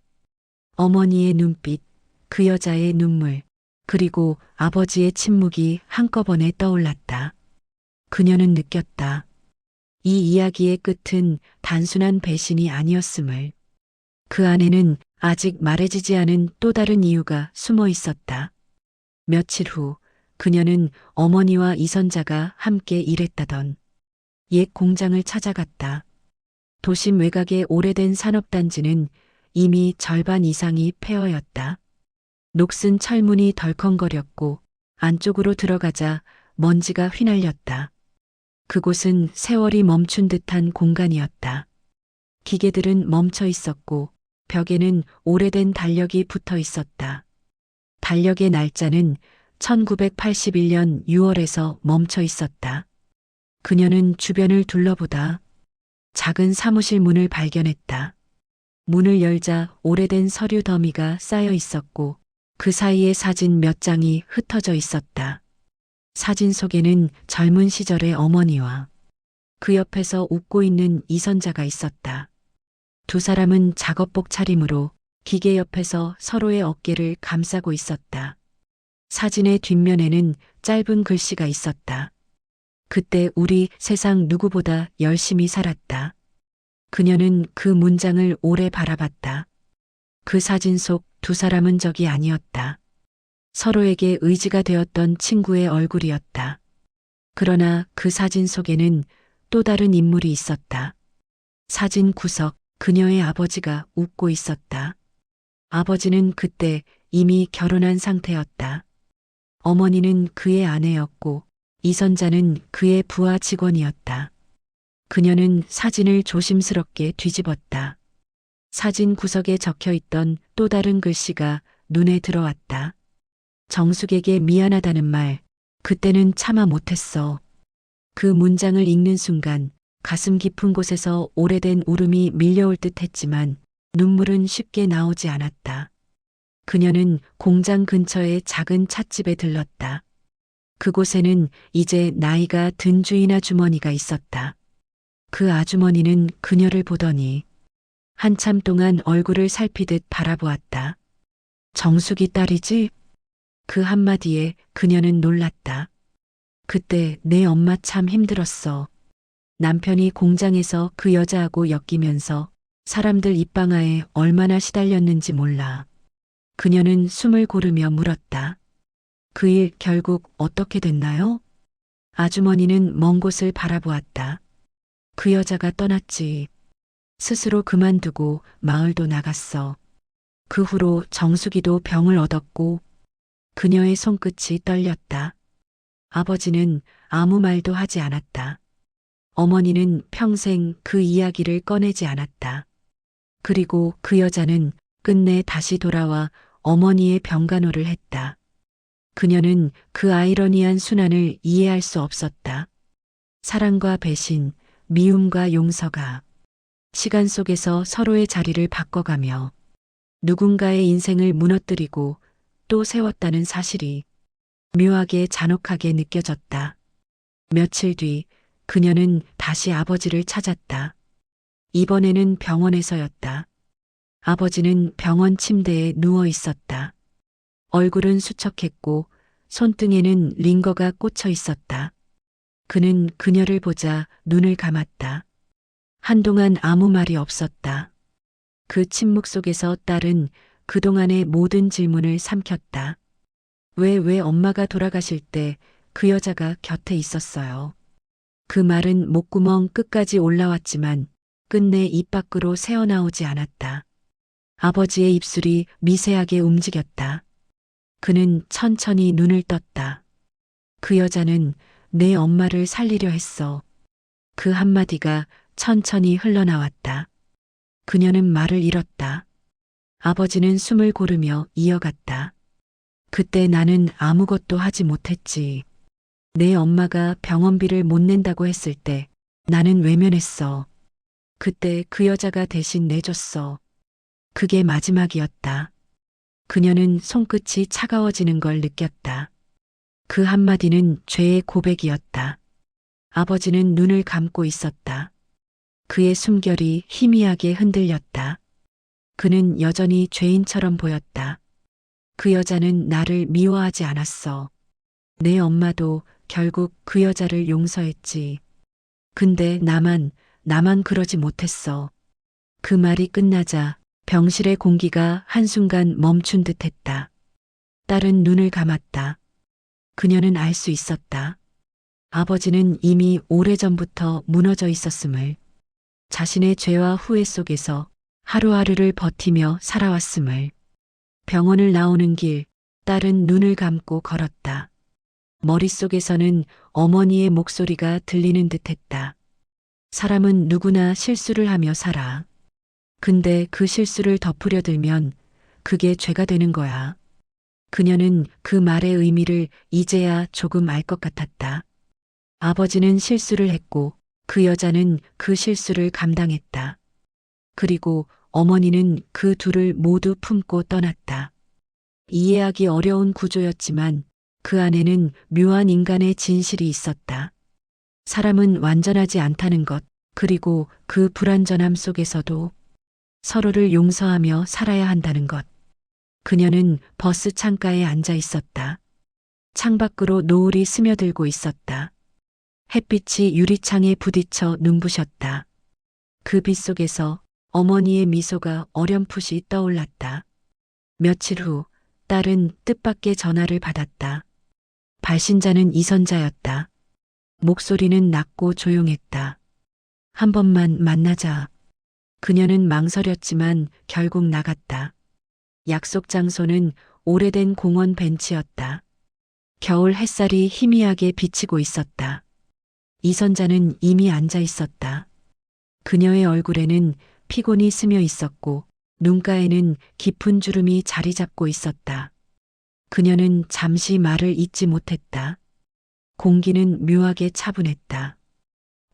어머니의 눈빛, 그 여자의 눈물, 그리고 아버지의 침묵이 한꺼번에 떠올랐다. 그녀는 느꼈다. 이 이야기의 끝은 단순한 배신이 아니었음을. 그 안에는 아직 말해지지 않은 또 다른 이유가 숨어 있었다. 며칠 후 그녀는 어머니와 이선자가 함께 일했다던 옛 공장을 찾아갔다. 도심 외곽의 오래된 산업단지는 이미 절반 이상이 폐허였다. 녹슨 철문이 덜컹거렸고 안쪽으로 들어가자 먼지가 휘날렸다. 그곳은 세월이 멈춘 듯한 공간이었다. 기계들은 멈춰 있었고 벽에는 오래된 달력이 붙어 있었다. 달력의 날짜는 1981년 6월에서 멈춰 있었다. 그녀는 주변을 둘러보다 작은 사무실 문을 발견했다. 문을 열자 오래된 서류 더미가 쌓여 있었고 그 사이에 사진 몇 장이 흩어져 있었다. 사진 속에는 젊은 시절의 어머니와 그 옆에서 웃고 있는 이선자가 있었다. 두 사람은 작업복 차림으로 기계 옆에서 서로의 어깨를 감싸고 있었다. 사진의 뒷면에는 짧은 글씨가 있었다. 그때 우리 세상 누구보다 열심히 살았다. 그녀는 그 문장을 오래 바라봤다. 그 사진 속 두 사람은 적이 아니었다. 서로에게 의지가 되었던 친구의 얼굴이었다. 그러나 그 사진 속에는 또 다른 인물이 있었다. 사진 구석, 그녀의 아버지가 웃고 있었다. 아버지는 그때 이미 결혼한 상태였다. 어머니는 그의 아내였고 이선자는 그의 부하 직원이었다. 그녀는 사진을 조심스럽게 뒤집었다. 사진 구석에 적혀 있던 또 다른 글씨가 눈에 들어왔다. 정숙에게 미안하다는 말, 그때는 참아 못했어. 그 문장을 읽는 순간 가슴 깊은 곳에서 오래된 울음이 밀려올 듯 했지만 눈물은 쉽게 나오지 않았다. 그녀는 공장 근처의 작은 찻집에 들렀다. 그곳에는 이제 나이가 든 주인 아주머니가 있었다. 그 아주머니는 그녀를 보더니 한참 동안 얼굴을 살피듯 바라보았다. 정숙이 딸이지? 그 한마디에 그녀는 놀랐다. 그때 내 엄마 참 힘들었어. 남편이 공장에서 그 여자하고 엮이면서 사람들 입방아에 얼마나 시달렸는지 몰라. 그녀는 숨을 고르며 물었다. 그 일 결국 어떻게 됐나요? 아주머니는 먼 곳을 바라보았다. 그 여자가 떠났지. 스스로 그만두고 마을도 나갔어. 그 후로 정숙이도 병을 얻었고 그녀의 손끝이 떨렸다. 아버지는 아무 말도 하지 않았다. 어머니는 평생 그 이야기를 꺼내지 않았다. 그리고 그 여자는 끝내 다시 돌아와 어머니의 병간호를 했다. 그녀는 그 아이러니한 순환을 이해할 수 없었다. 사랑과 배신, 미움과 용서가 시간 속에서 서로의 자리를 바꿔가며 누군가의 인생을 무너뜨리고 또 세웠다는 사실이 묘하게 잔혹하게 느껴졌다. 며칠 뒤 그녀는 다시 아버지를 찾았다. 이번에는 병원에서였다. 아버지는 병원 침대에 누워 있었다. 얼굴은 수척했고 손등에는 링거가 꽂혀 있었다. 그는 그녀를 보자 눈을 감았다. 한동안 아무 말이 없었다. 그 침묵 속에서 딸은 그동안의 모든 질문을 삼켰다. 왜 엄마가 돌아가실 때 그 여자가 곁에 있었어요? 그 말은 목구멍 끝까지 올라왔지만 끝내 입 밖으로 새어나오지 않았다. 아버지의 입술이 미세하게 움직였다. 그는 천천히 눈을 떴다. 그 여자는 내 엄마를 살리려 했어. 그 한마디가 천천히 흘러나왔다. 그녀는 말을 잃었다. 아버지는 숨을 고르며 이어갔다. 그때 나는 아무것도 하지 못했지. 내 엄마가 병원비를 못 낸다고 했을 때 나는 외면했어. 그때 그 여자가 대신 내줬어. 그게 마지막이었다. 그녀는 손끝이 차가워지는 걸 느꼈다. 그 한마디는 죄의 고백이었다. 아버지는 눈을 감고 있었다. 그의 숨결이 희미하게 흔들렸다. 그는 여전히 죄인처럼 보였다. 그 여자는 나를 미워하지 않았어. 내 엄마도 결국 그 여자를 용서했지. 근데 나만 그러지 못했어. 그 말이 끝나자 병실의 공기가 한순간 멈춘 듯 했다. 딸은 눈을 감았다. 그녀는 알 수 있었다. 아버지는 이미 오래전부터 무너져 있었음을, 자신의 죄와 후회 속에서 하루하루를 버티며 살아왔음을. 병원을 나오는 길, 딸은 눈을 감고 걸었다. 머릿속에서는 어머니의 목소리가 들리는 듯 했다. 사람은 누구나 실수를 하며 살아. 근데 그 실수를 덮으려 들면 그게 죄가 되는 거야. 그녀는 그 말의 의미를 이제야 조금 알 것 같았다. 아버지는 실수를 했고 그 여자는 그 실수를 감당했다. 그리고 어머니는 그 둘을 모두 품고 떠났다. 이해하기 어려운 구조였지만 그 안에는 묘한 인간의 진실이 있었다. 사람은 완전하지 않다는 것, 그리고 그 불완전함 속에서도 서로를 용서하며 살아야 한다는 것. 그녀는 버스 창가에 앉아 있었다. 창밖으로 노을이 스며들고 있었다. 햇빛이 유리창에 부딪혀 눈부셨다. 그 빛 속에서 어머니의 미소가 어렴풋이 떠올랐다. 며칠 후 딸은 뜻밖의 전화를 받았다. 발신자는 이선자였다. 목소리는 낮고 조용했다. 한 번만 만나자. 그녀는 망설였지만 결국 나갔다. 약속 장소는 오래된 공원 벤치였다. 겨울 햇살이 희미하게 비치고 있었다. 이선자는 이미 앉아 있었다. 그녀의 얼굴에는 피곤이 스며 있었고 눈가에는 깊은 주름이 자리 잡고 있었다. 그녀는 잠시 말을 잇지 못했다. 공기는 묘하게 차분했다.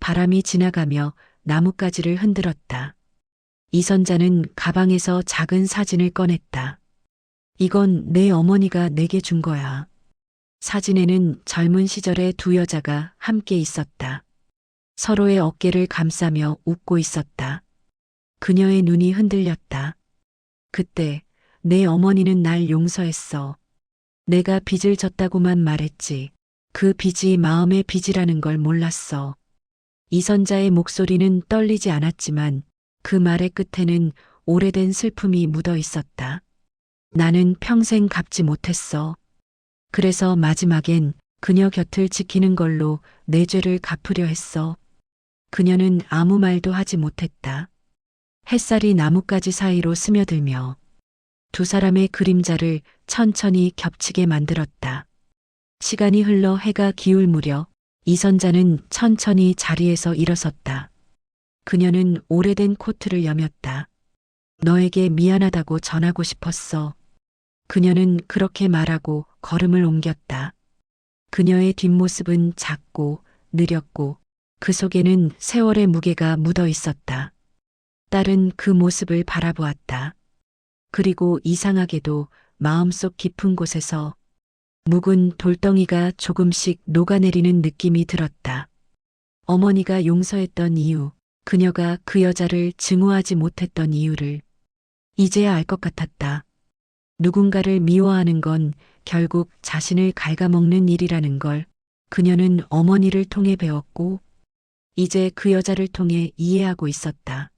바람이 지나가며 나뭇가지를 흔들었다. 이선자는 가방에서 작은 사진을 꺼냈다. 이건 내 어머니가 내게 준 거야. 사진에는 젊은 시절의 두 여자가 함께 있었다. 서로의 어깨를 감싸며 웃고 있었다. 그녀의 눈이 흔들렸다. 그때 내 어머니는 날 용서했어. 내가 빚을 졌다고만 말했지. 그 빚이 마음의 빚이라는 걸 몰랐어. 이선자의 목소리는 떨리지 않았지만 그 말의 끝에는 오래된 슬픔이 묻어 있었다. 나는 평생 갚지 못했어. 그래서 마지막엔 그녀 곁을 지키는 걸로 내 죄를 갚으려 했어. 그녀는 아무 말도 하지 못했다. 햇살이 나뭇가지 사이로 스며들며 두 사람의 그림자를 천천히 겹치게 만들었다. 시간이 흘러 해가 기울 무렵 이선자는 천천히 자리에서 일어섰다. 그녀는 오래된 코트를 여몄다. 너에게 미안하다고 전하고 싶었어. 그녀는 그렇게 말하고 걸음을 옮겼다. 그녀의 뒷모습은 작고 느렸고 그 속에는 세월의 무게가 묻어 있었다. 딸은 그 모습을 바라보았다. 그리고 이상하게도 마음속 깊은 곳에서 묵은 돌덩이가 조금씩 녹아내리는 느낌이 들었다. 어머니가 용서했던 이유, 그녀가 그 여자를 증오하지 못했던 이유를 이제야 알 것 같았다. 누군가를 미워하는 건 결국 자신을 갉아먹는 일이라는 걸 그녀는 어머니를 통해 배웠고 이제 그 여자를 통해 이해하고 있었다.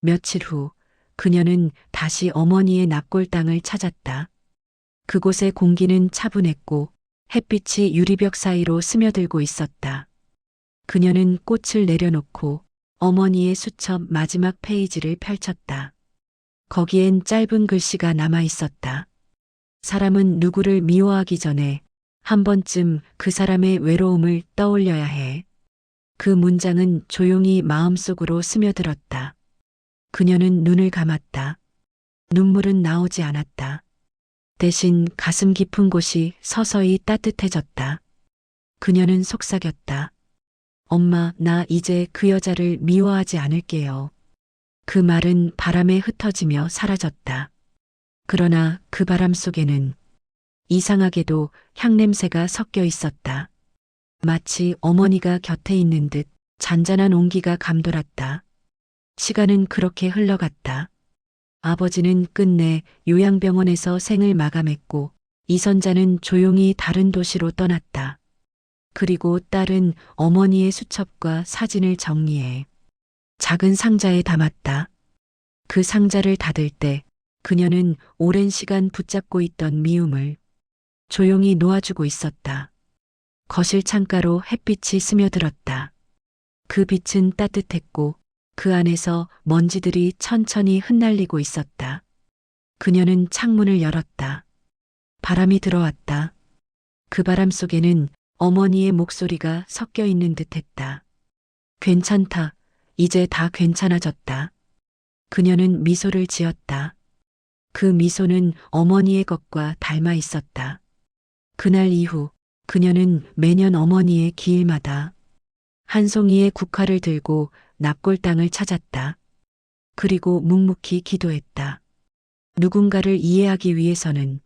며칠 후 그녀는 다시 어머니의 납골 땅을 찾았다. 그곳의 공기는 차분했고 햇빛이 유리벽 사이로 스며들고 있었다. 그녀는 꽃을 내려놓고 어머니의 수첩 마지막 페이지를 펼쳤다. 거기엔 짧은 글씨가 남아 있었다. 사람은 누구를 미워하기 전에 한 번쯤 그 사람의 외로움을 떠올려야 해. 그 문장은 조용히 마음속으로 스며들었다. 그녀는 눈을 감았다. 눈물은 나오지 않았다. 대신 가슴 깊은 곳이 서서히 따뜻해졌다. 그녀는 속삭였다. 엄마, 나 이제 그 여자를 미워하지 않을게요. 그 말은 바람에 흩어지며 사라졌다. 그러나 그 바람 속에는 이상하게도 향냄새가 섞여 있었다. 마치 어머니가 곁에 있는 듯 잔잔한 온기가 감돌았다. 시간은 그렇게 흘러갔다. 아버지는 끝내 요양병원에서 생을 마감했고 이선자는 조용히 다른 도시로 떠났다. 그리고 딸은 어머니의 수첩과 사진을 정리해 작은 상자에 담았다. 그 상자를 닫을 때 그녀는 오랜 시간 붙잡고 있던 미움을 조용히 놓아주고 있었다. 거실 창가로 햇빛이 스며들었다. 그 빛은 따뜻했고 그 안에서 먼지들이 천천히 흩날리고 있었다. 그녀는 창문을 열었다. 바람이 들어왔다. 그 바람 속에는 어머니의 목소리가 섞여 있는 듯했다. 괜찮다. 이제 다 괜찮아졌다. 그녀는 미소를 지었다. 그 미소는 어머니의 것과 닮아 있었다. 그날 이후 그녀는 매년 어머니의 기일마다 한 송이의 국화를 들고 납골 땅을 찾았다. 그리고 묵묵히 기도했다. 누군가를 이해하기 위해서는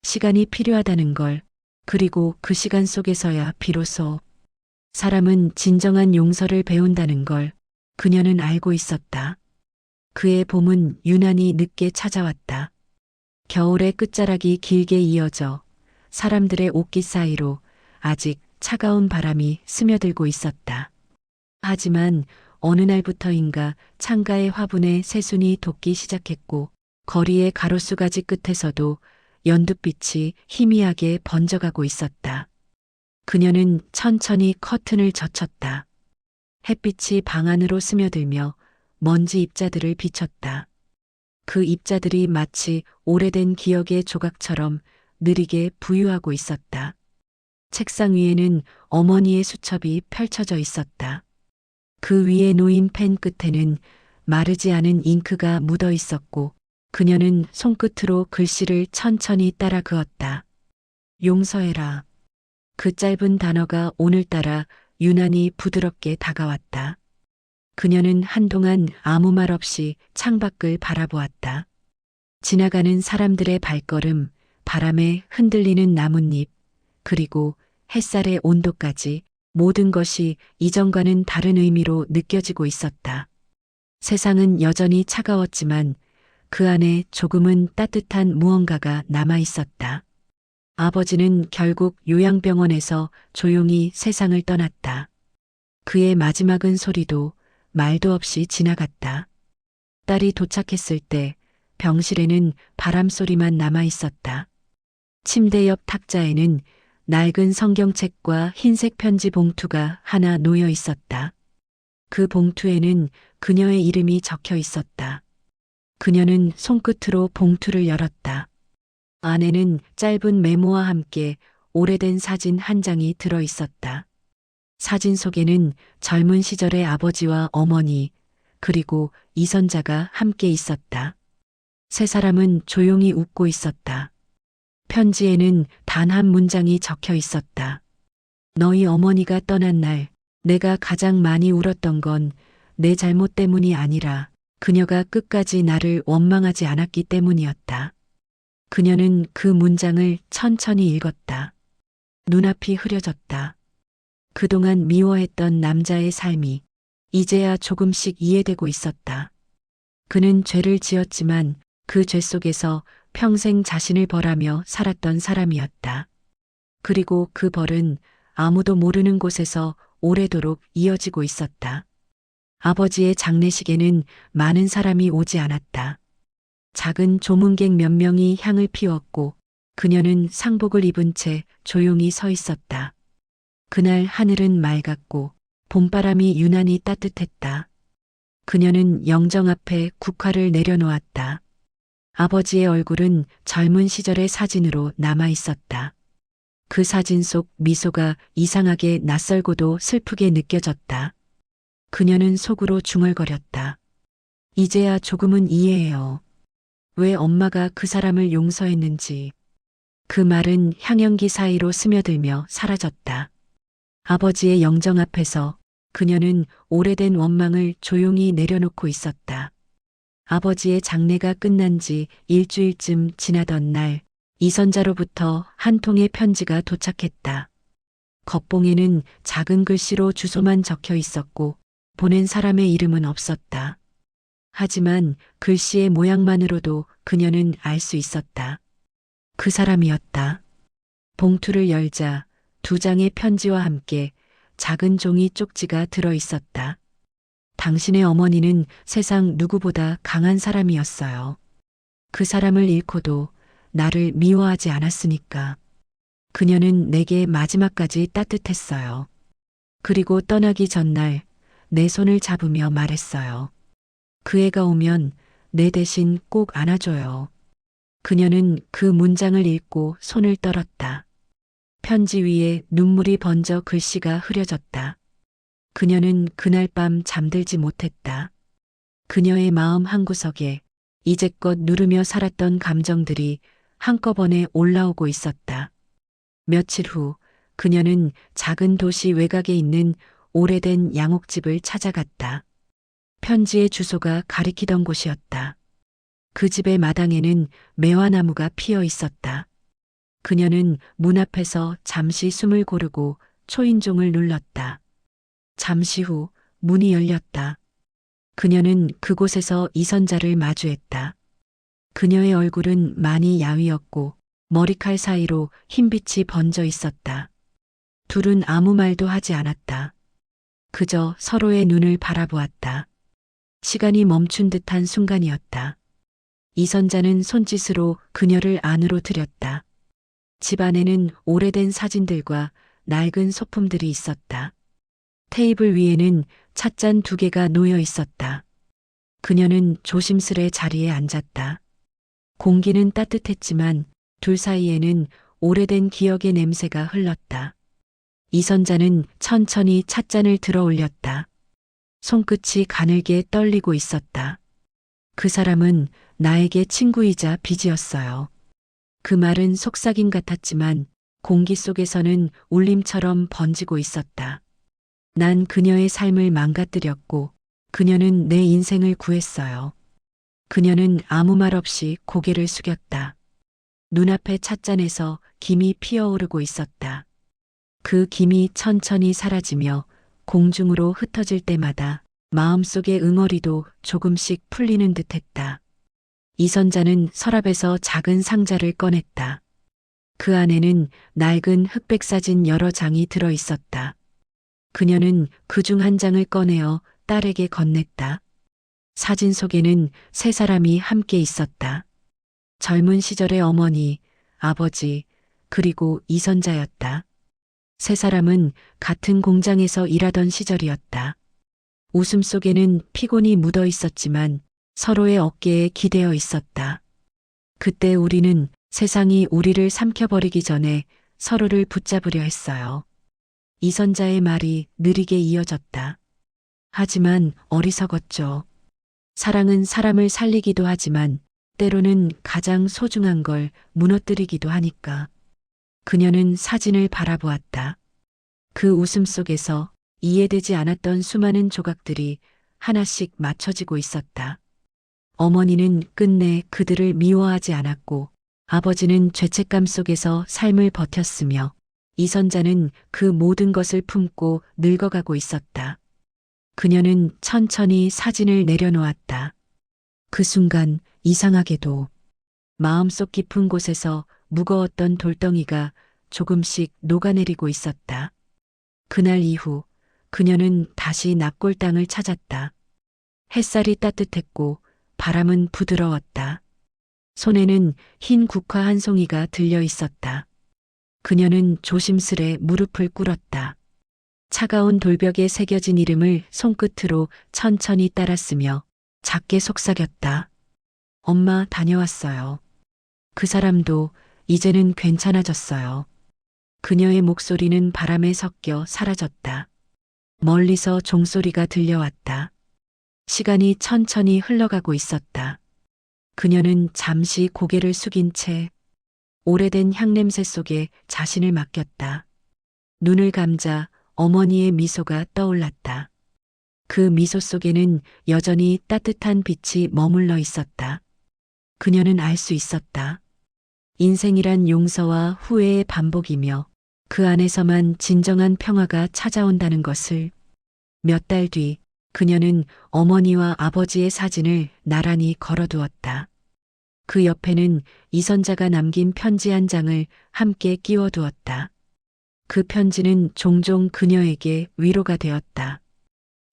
시간이 필요하다는 걸, 그리고 그 시간 속에서야 비로소 사람은 진정한 용서를 배운다는 걸 그녀는 알고 있었다. 그의 봄은 유난히 늦게 찾아왔다. 겨울의 끝자락이 길게 이어져 사람들의 옷깃 사이로 아직 차가운 바람이 스며들고 있었다. 하지만 어느 날부터인가 창가의 화분에 새순이 돋기 시작했고 거리의 가로수가지 끝에서도 연두빛이 희미하게 번져가고 있었다. 그녀는 천천히 커튼을 젖혔다. 햇빛이 방 안으로 스며들며 먼지 입자들을 비췄다. 그 입자들이 마치 오래된 기억의 조각처럼 느리게 부유하고 있었다. 책상 위에는 어머니의 수첩이 펼쳐져 있었다. 그 위에 놓인 펜 끝에는 마르지 않은 잉크가 묻어 있었고 그녀는 손끝으로 글씨를 천천히 따라 그었다. 용서해라. 그 짧은 단어가 오늘따라 유난히 부드럽게 다가왔다. 그녀는 한동안 아무 말 없이 창밖을 바라보았다. 지나가는 사람들의 발걸음, 바람에 흔들리는 나뭇잎, 그리고 햇살의 온도까지 모든 것이 이전과는 다른 의미로 느껴지고 있었다. 세상은 여전히 차가웠지만 그 안에 조금은 따뜻한 무언가가 남아 있었다. 아버지는 결국 요양병원에서 조용히 세상을 떠났다. 그의 마지막은 소리도 말도 없이 지나갔다. 딸이 도착했을 때 병실에는 바람소리만 남아 있었다. 침대 옆 탁자에는 낡은 성경책과 흰색 편지 봉투가 하나 놓여 있었다. 그 봉투에는 그녀의 이름이 적혀 있었다. 그녀는 손끝으로 봉투를 열었다. 안에는 짧은 메모와 함께 오래된 사진 한 장이 들어 있었다. 사진 속에는 젊은 시절의 아버지와 어머니, 그리고 이선자가 함께 있었다. 세 사람은 조용히 웃고 있었다. 편지에는 단 한 문장이 적혀 있었다. 너희 어머니가 떠난 날 내가 가장 많이 울었던 건 내 잘못 때문이 아니라 그녀가 끝까지 나를 원망하지 않았기 때문이었다. 그녀는 그 문장을 천천히 읽었다. 눈앞이 흐려졌다. 그동안 미워했던 남자의 삶이 이제야 조금씩 이해되고 있었다. 그는 죄를 지었지만 그 죄 속에서 평생 자신을 벌하며 살았던 사람이었다. 그리고 그 벌은 아무도 모르는 곳에서 오래도록 이어지고 있었다. 아버지의 장례식에는 많은 사람이 오지 않았다. 작은 조문객 몇 명이 향을 피웠고 그녀는 상복을 입은 채 조용히 서 있었다. 그날 하늘은 맑았고 봄바람이 유난히 따뜻했다. 그녀는 영정 앞에 국화를 내려놓았다. 아버지의 얼굴은 젊은 시절의 사진으로 남아 있었다. 그 사진 속 미소가 이상하게 낯설고도 슬프게 느껴졌다. 그녀는 속으로 중얼거렸다. 이제야 조금은 이해해요. 왜 엄마가 그 사람을 용서했는지. 그 말은 향연기 사이로 스며들며 사라졌다. 아버지의 영정 앞에서 그녀는 오래된 원망을 조용히 내려놓고 있었다. 아버지의 장례가 끝난 지 일주일쯤 지나던 날 이선자로부터 한 통의 편지가 도착했다. 겉봉에는 작은 글씨로 주소만 적혀 있었고 보낸 사람의 이름은 없었다. 하지만 글씨의 모양만으로도 그녀는 알 수 있었다. 그 사람이었다. 봉투를 열자 2장의 편지와 함께 작은 종이 쪽지가 들어 있었다. 당신의 어머니는 세상 누구보다 강한 사람이었어요. 그 사람을 잃고도 나를 미워하지 않았으니까. 그녀는 내게 마지막까지 따뜻했어요. 그리고 떠나기 전날 내 손을 잡으며 말했어요. 그 애가 오면 내 대신 꼭 안아줘요. 그녀는 그 문장을 읽고 손을 떨었다. 편지 위에 눈물이 번져 글씨가 흐려졌다. 그녀는 그날 밤 잠들지 못했다. 그녀의 마음 한구석에 이제껏 누르며 살았던 감정들이 한꺼번에 올라오고 있었다. 며칠 후 그녀는 작은 도시 외곽에 있는 오래된 양옥집을 찾아갔다. 편지의 주소가 가리키던 곳이었다. 그 집의 마당에는 매화나무가 피어 있었다. 그녀는 문 앞에서 잠시 숨을 고르고 초인종을 눌렀다. 잠시 후 문이 열렸다. 그녀는 그곳에서 이선자를 마주했다. 그녀의 얼굴은 많이 야위었고 머리칼 사이로 흰빛이 번져 있었다. 둘은 아무 말도 하지 않았다. 그저 서로의 눈을 바라보았다. 시간이 멈춘 듯한 순간이었다. 이선자는 손짓으로 그녀를 안으로 들였다. 집 안에는 오래된 사진들과 낡은 소품들이 있었다. 테이블 위에는 찻잔 2개가 놓여 있었다. 그녀는 조심스레 자리에 앉았다. 공기는 따뜻했지만 둘 사이에는 오래된 기억의 냄새가 흘렀다. 이선자는 천천히 찻잔을 들어 올렸다. 손끝이 가늘게 떨리고 있었다. 그 사람은 나에게 친구이자 빚이었어요. 그 말은 속삭임 같았지만 공기 속에서는 울림처럼 번지고 있었다. 난 그녀의 삶을 망가뜨렸고 그녀는 내 인생을 구했어요. 그녀는 아무 말 없이 고개를 숙였다. 눈앞의 찻잔에서 김이 피어오르고 있었다. 그 김이 천천히 사라지며 공중으로 흩어질 때마다 마음속의 응어리도 조금씩 풀리는 듯했다. 이선자는 서랍에서 작은 상자를 꺼냈다. 그 안에는 낡은 흑백 사진 여러 장이 들어 있었다. 그녀는 그 중 한 장을 꺼내어 딸에게 건넸다. 사진 속에는 3사람이 함께 있었다. 젊은 시절의 어머니, 아버지, 그리고 이선자였다. 3사람은 같은 공장에서 일하던 시절이었다. 웃음 속에는 피곤이 묻어 있었지만 서로의 어깨에 기대어 있었다. 그때 우리는 세상이 우리를 삼켜버리기 전에 서로를 붙잡으려 했어요. 이선자의 말이 느리게 이어졌다. 하지만 어리석었죠. 사랑은 사람을 살리기도 하지만 때로는 가장 소중한 걸 무너뜨리기도 하니까. 그녀는 사진을 바라보았다. 그 웃음 속에서 이해되지 않았던 수많은 조각들이 하나씩 맞춰지고 있었다. 어머니는 끝내 그들을 미워하지 않았고 아버지는 죄책감 속에서 삶을 버텼으며 이선자는 그 모든 것을 품고 늙어가고 있었다. 그녀는 천천히 사진을 내려놓았다. 그 순간 이상하게도 마음속 깊은 곳에서 무거웠던 돌덩이가 조금씩 녹아내리고 있었다. 그날 이후 그녀는 다시 납골당을 찾았다. 햇살이 따뜻했고 바람은 부드러웠다. 손에는 흰 국화 한 송이가 들려 있었다. 그녀는 조심스레 무릎을 꿇었다. 차가운 돌벽에 새겨진 이름을 손끝으로 천천히 따랐으며 작게 속삭였다. 엄마 다녀왔어요. 그 사람도 이제는 괜찮아졌어요. 그녀의 목소리는 바람에 섞여 사라졌다. 멀리서 종소리가 들려왔다. 시간이 천천히 흘러가고 있었다. 그녀는 잠시 고개를 숙인 채 오래된 향냄새 속에 자신을 맡겼다. 눈을 감자 어머니의 미소가 떠올랐다. 그 미소 속에는 여전히 따뜻한 빛이 머물러 있었다. 그녀는 알 수 있었다. 인생이란 용서와 후회의 반복이며 그 안에서만 진정한 평화가 찾아온다는 것을. 몇 달 뒤 그녀는 어머니와 아버지의 사진을 나란히 걸어두었다. 그 옆에는 이선자가 남긴 편지 한 장을 함께 끼워두었다. 그 편지는 종종 그녀에게 위로가 되었다.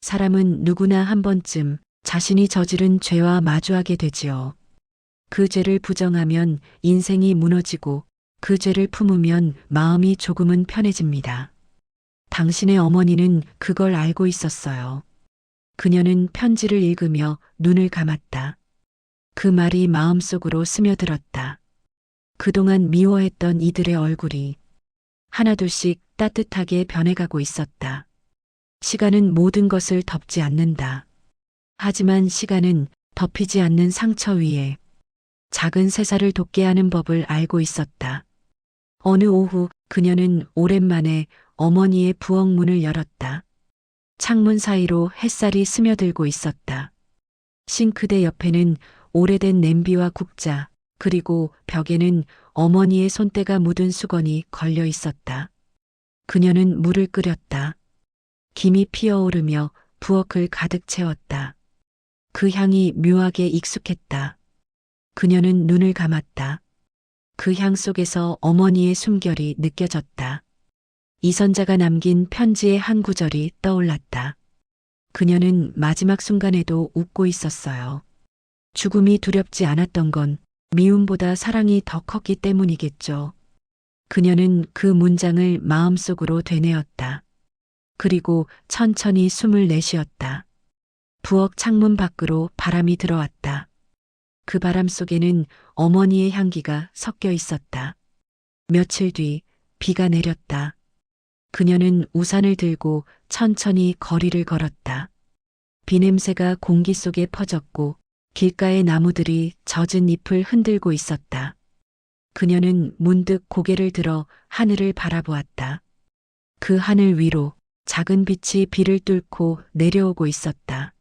사람은 누구나 한 번쯤 자신이 저지른 죄와 마주하게 되지요. 그 죄를 부정하면 인생이 무너지고 그 죄를 품으면 마음이 조금은 편해집니다. 당신의 어머니는 그걸 알고 있었어요. 그녀는 편지를 읽으며 눈을 감았다. 그 말이 마음속으로 스며들었다. 그동안 미워했던 이들의 얼굴이 하나둘씩 따뜻하게 변해가고 있었다. 시간은 모든 것을 덮지 않는다. 하지만 시간은 덮이지 않는 상처 위에 작은 새살을 돋게 하는 법을 알고 있었다. 어느 오후 그녀는 오랜만에 어머니의 부엌 문을 열었다. 창문 사이로 햇살이 스며들고 있었다. 싱크대 옆에는 오래된 냄비와 국자, 그리고 벽에는 어머니의 손때가 묻은 수건이 걸려 있었다. 그녀는 물을 끓였다. 김이 피어오르며 부엌을 가득 채웠다. 그 향이 묘하게 익숙했다. 그녀는 눈을 감았다. 그 향 속에서 어머니의 숨결이 느껴졌다. 이선자가 남긴 편지의 한 구절이 떠올랐다. 그녀는 마지막 순간에도 웃고 있었어요. 죽음이 두렵지 않았던 건 미움보다 사랑이 더 컸기 때문이겠죠. 그녀는 그 문장을 마음속으로 되뇌었다. 그리고 천천히 숨을 내쉬었다. 부엌 창문 밖으로 바람이 들어왔다. 그 바람 속에는 어머니의 향기가 섞여 있었다. 며칠 뒤 비가 내렸다. 그녀는 우산을 들고 천천히 거리를 걸었다. 비 냄새가 공기 속에 퍼졌고 길가의 나무들이 젖은 잎을 흔들고 있었다. 그녀는 문득 고개를 들어 하늘을 바라보았다. 그 하늘 위로 작은 빛이 비를 뚫고 내려오고 있었다.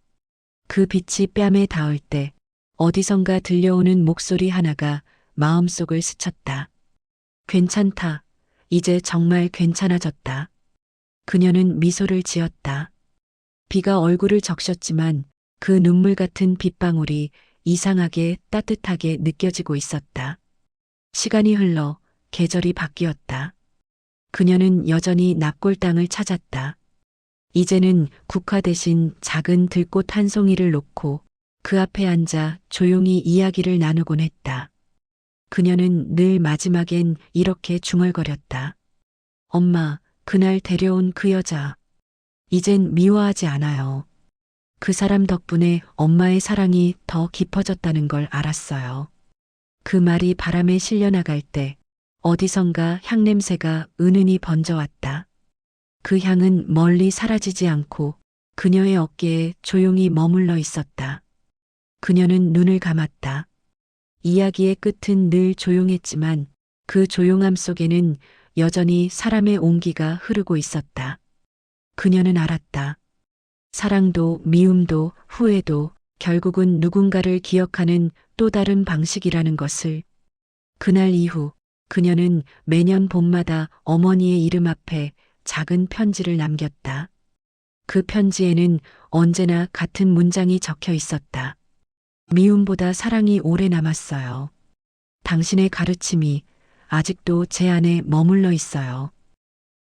그 빛이 뺨에 닿을 때 어디선가 들려오는 목소리 하나가 마음속을 스쳤다. 괜찮다. 이제 정말 괜찮아졌다. 그녀는 미소를 지었다. 비가 얼굴을 적셨지만 그 눈물 같은 빗방울이 이상하게 따뜻하게 느껴지고 있었다. 시간이 흘러 계절이 바뀌었다. 그녀는 여전히 납골당을 찾았다. 이제는 국화 대신 작은 들꽃 한 송이를 놓고 그 앞에 앉아 조용히 이야기를 나누곤 했다. 그녀는 늘 마지막엔 이렇게 중얼거렸다. 엄마, 그날 데려온 그 여자. 이젠 미워하지 않아요. 그 사람 덕분에 엄마의 사랑이 더 깊어졌다는 걸 알았어요. 그 말이 바람에 실려나갈 때 어디선가 향냄새가 은은히 번져왔다. 그 향은 멀리 사라지지 않고 그녀의 어깨에 조용히 머물러 있었다. 그녀는 눈을 감았다. 이야기의 끝은 늘 조용했지만 그 조용함 속에는 여전히 사람의 온기가 흐르고 있었다. 그녀는 알았다. 사랑도 미움도 후회도 결국은 누군가를 기억하는 또 다른 방식이라는 것을. 그날 이후 그녀는 매년 봄마다 어머니의 이름 앞에 작은 편지를 남겼다. 그 편지에는 언제나 같은 문장이 적혀 있었다. 미움보다 사랑이 오래 남았어요. 당신의 가르침이 아직도 제 안에 머물러 있어요.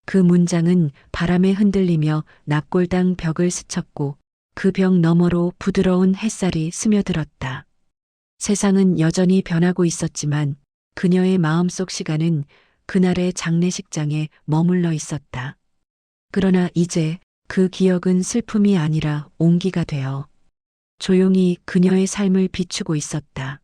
그 문장은 바람에 흔들리며 납골당 벽을 스쳤고 그 벽 너머로 부드러운 햇살이 스며들었다. 세상은 여전히 변하고 있었지만 그녀의 마음속 시간은 그날의 장례식장에 머물러 있었다. 그러나 이제 그 기억은 슬픔이 아니라 온기가 되어 조용히 그녀의 삶을 비추고 있었다.